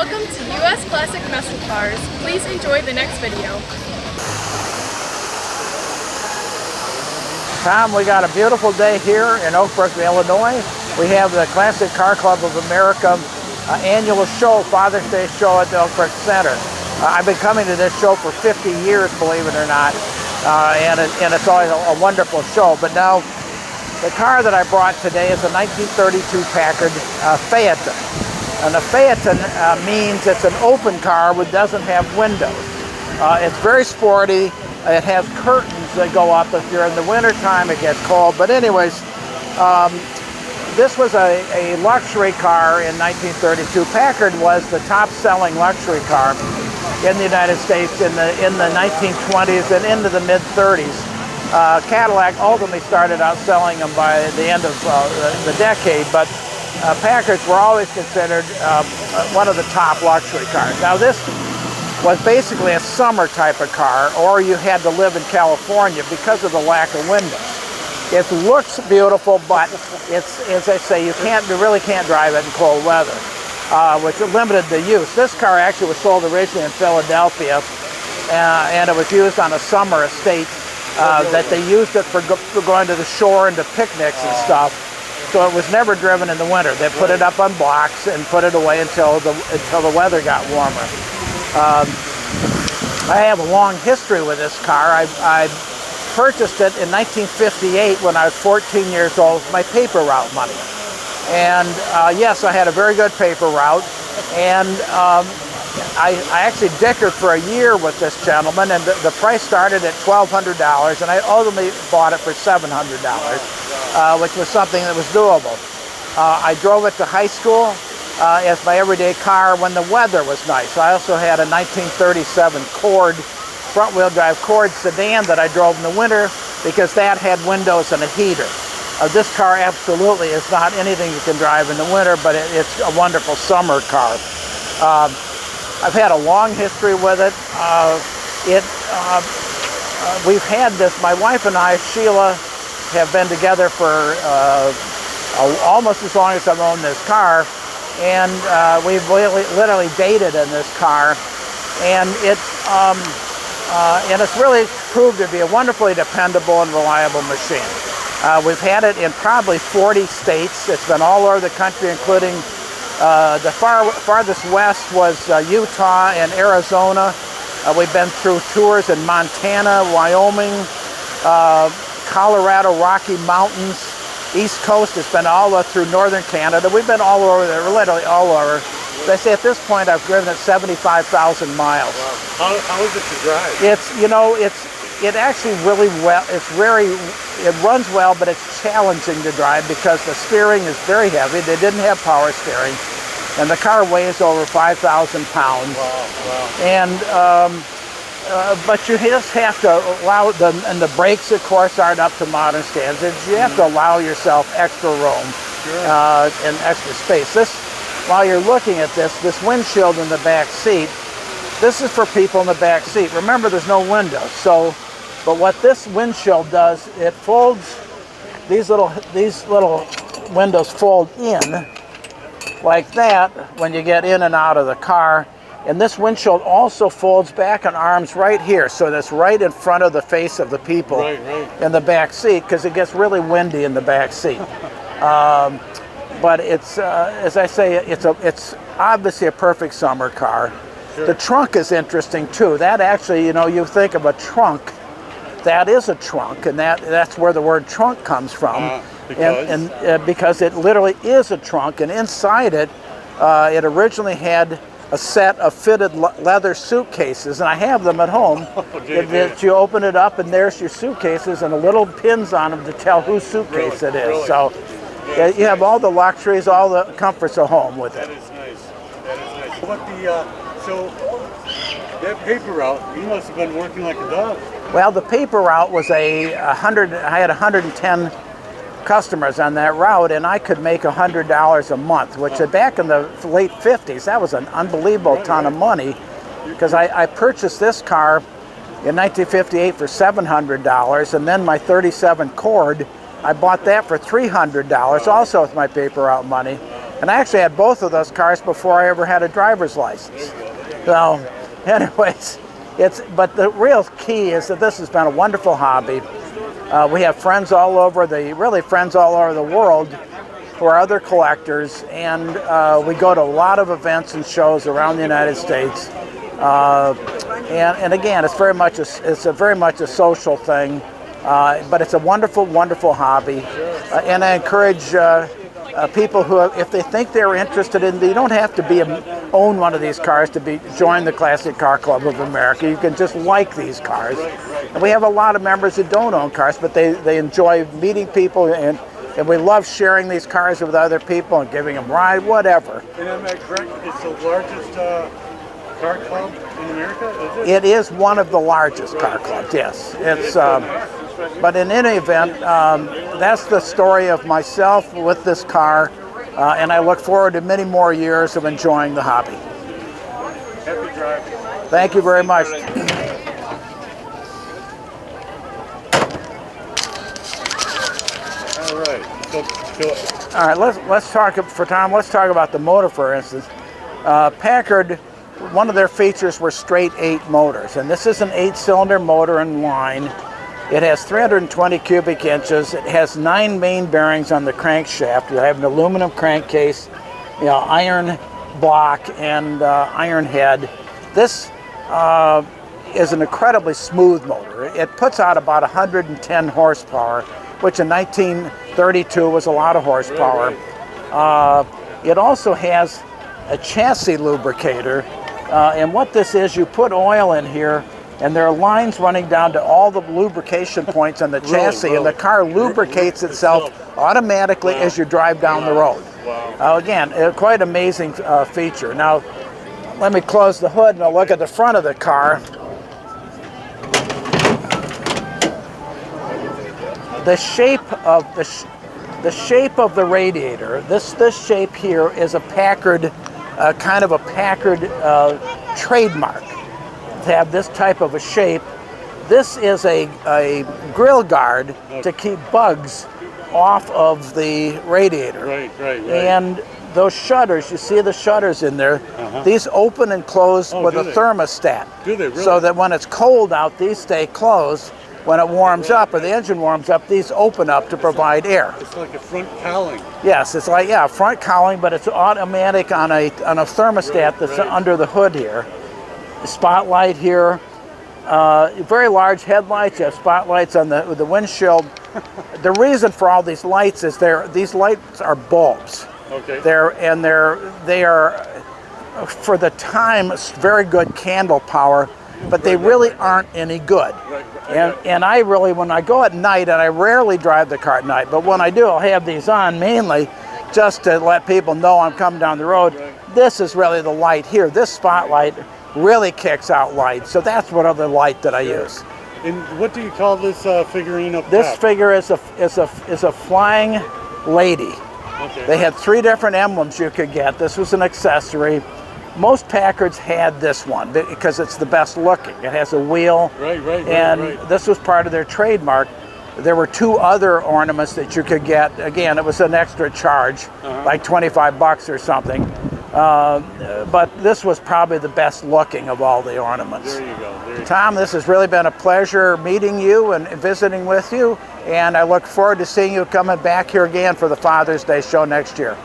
Welcome to U.S. Classic Muscle Cars. Please enjoy the next video. Tom, we got a beautiful day here in Oakbrook, Illinois. We have the Classic Car Club of America annual show, Father's Day show at the Oakbrook Center. I've been coming to this show for 50 years, believe it or not, and it's always a wonderful show. But now, the car that I brought today is a 1932 Packard Phaeton. And a Phaeton means it's an open car which doesn't have windows. It's very sporty. It has curtains that go up. If you're in the wintertime, it gets cold. But anyways, this was a luxury car in 1932. Packard was the top-selling luxury car in the United States in the 1920s and into the mid-30s. Cadillac ultimately started out selling them by the end of the decade, but Packards were always considered one of the top luxury cars. Now this was basically a summer type of car, or you had to live in California because of the lack of windows. It looks beautiful, but it's, as I say, you really can't drive it in cold weather, which limited the use. This car actually was sold originally in Philadelphia, and it was used on a summer estate that they used it for going to the shore and to picnics and stuff. So it was never driven in the winter. They put it up on blocks and put it away until the weather got warmer. I have a long history with this car. I purchased it in 1958 when I was 14 years old with my paper route money. And yes, I had a very good paper route. And I actually dickered for a year with this gentleman, and the price started at $1,200, and I ultimately bought it for $700, which was something that was doable. I drove it to high school as my everyday car when the weather was nice. I also had a 1937 Cord, front-wheel drive Cord sedan that I drove in the winter because that had windows and a heater. This car absolutely is not anything you can drive in the winter, but it's a wonderful summer car. I've had a long history with it. We've had this, my wife and I, Sheila, have been together for almost as long as I've owned this car. And we've literally dated in this car. And it's really proved to be a wonderfully dependable and reliable machine. We've had it in probably 40 states. It's been all over the country, including the farthest west was Utah and Arizona. We've been through tours in Montana, Wyoming, Colorado, Rocky Mountains, East Coast. It's been all through northern Canada. We've been all over there, literally all over. As I say, at this point, I've driven it 75,000 miles. Wow. How is it to drive? It actually really well. It runs well, but it's challenging to drive because the steering is very heavy. They didn't have power steering, and the car weighs over 5,000 pounds. Wow. And but you just have to allow and the brakes, of course, aren't up to modern standards. You have to allow yourself extra room and extra space. While you're looking at this windshield in the back seat, this is for people in the back seat. Remember, there's no windows, but what this windshield does, it folds, these little windows fold in like that when you get in and out of the car. And this windshield also folds back and arms right here, so that's right in front of the face of the people in the back seat, because it gets really windy in the back seat. But it's, as I say, it's obviously a perfect summer car. Sure. The trunk is interesting too. That actually, you think of a trunk, that is a trunk, and that's where the word trunk comes from. Because it literally is a trunk, and inside it, it originally had a set of fitted leather suitcases, and I have them at home. You open it up, and there's your suitcases, and the little pins on them to tell whose suitcase it is. Really? So you have all the luxuries, all the comforts of home with it. That is nice. So that paper route, you must have been working like a dog. Well, the paper route was I had 110 customers on that route, and I could make $100 a month, which back in the late 50s, that was an unbelievable ton of money, because I purchased this car in 1958 for $700, and then my 37 Cord, I bought that for $300, also with my paper route money. And I actually had both of those cars before I ever had a driver's license. So, anyways, but the real key is that this has been a wonderful hobby. We have friends all over friends all over the world who are other collectors, and we go to a lot of events and shows around the United States. And again, it's very much a social thing, but it's a wonderful, wonderful hobby. And I encourage people who, if they think they're interested in, you don't have to own one of these cars to join the Classic Car Club of America. You can just like these cars. And we have a lot of members that don't own cars, but they enjoy meeting people, and we love sharing these cars with other people and giving them rides, whatever. And am I correct? It's the largest car club in America, is it? It is one of the largest car clubs, yes. It's, but in any event, that's the story of myself with this car, and I look forward to many more years of enjoying the hobby. Happy drive. Thank you very much. All right. All right, let's talk about the motor, for instance. Packard, one of their features were straight 8 motors, and this is an 8-cylinder motor in line. It has 320 cubic inches. It has 9 main bearings on the crankshaft. You have an aluminum crankcase, iron block, and iron head. This is an incredibly smooth motor. It puts out about 110 horsepower, which in 1932 was a lot of horsepower. It also has a chassis lubricator, and what this is, you put oil in here, and there are lines running down to all the lubrication points on the chassis, and the car lubricates itself automatically as you drive down the road. Again, quite amazing feature. Now, let me close the hood and I'll look at the front of the car. The shape of the radiator. This shape here is a Packard, kind of a Packard trademark. To have this type of a shape. This is a grill guard to keep bugs off of the radiator. Right. And those shutters, you see the shutters in there, these open and close with a thermostat. Do they really? So that when it's cold out, these stay closed. When it warms up, or the engine warms up, these open up to provide air. It's like a front cowling. Yes, it's like, front cowling, but it's automatic on a thermostat that's under the hood here. Spotlight here, very large headlights. You have spotlights on the windshield. The reason for all these lights is these lights are bulbs. Okay. They are for the time very good candle power, but they really aren't any good. And I really, when I go at night, and I rarely drive the car at night, but when I do, I'll have these on mainly just to let people know I'm coming down the road. This is really the light here. This spotlight really kicks out light, so that's what other light that I use. And what do you call this figurine up This top? figure is a flying lady. Okay. They had 3 different emblems you could get. This was an accessory. Most Packards had this one because it's the best looking. It has a wheel, and this was part of their trademark. There were 2 other ornaments that you could get. Again, it was an extra charge, like $25 or something. But this was probably the best looking of all the ornaments. There you go. Tom, this has really been a pleasure meeting you and visiting with you, and I look forward to seeing you coming back here again for the Father's Day show next year.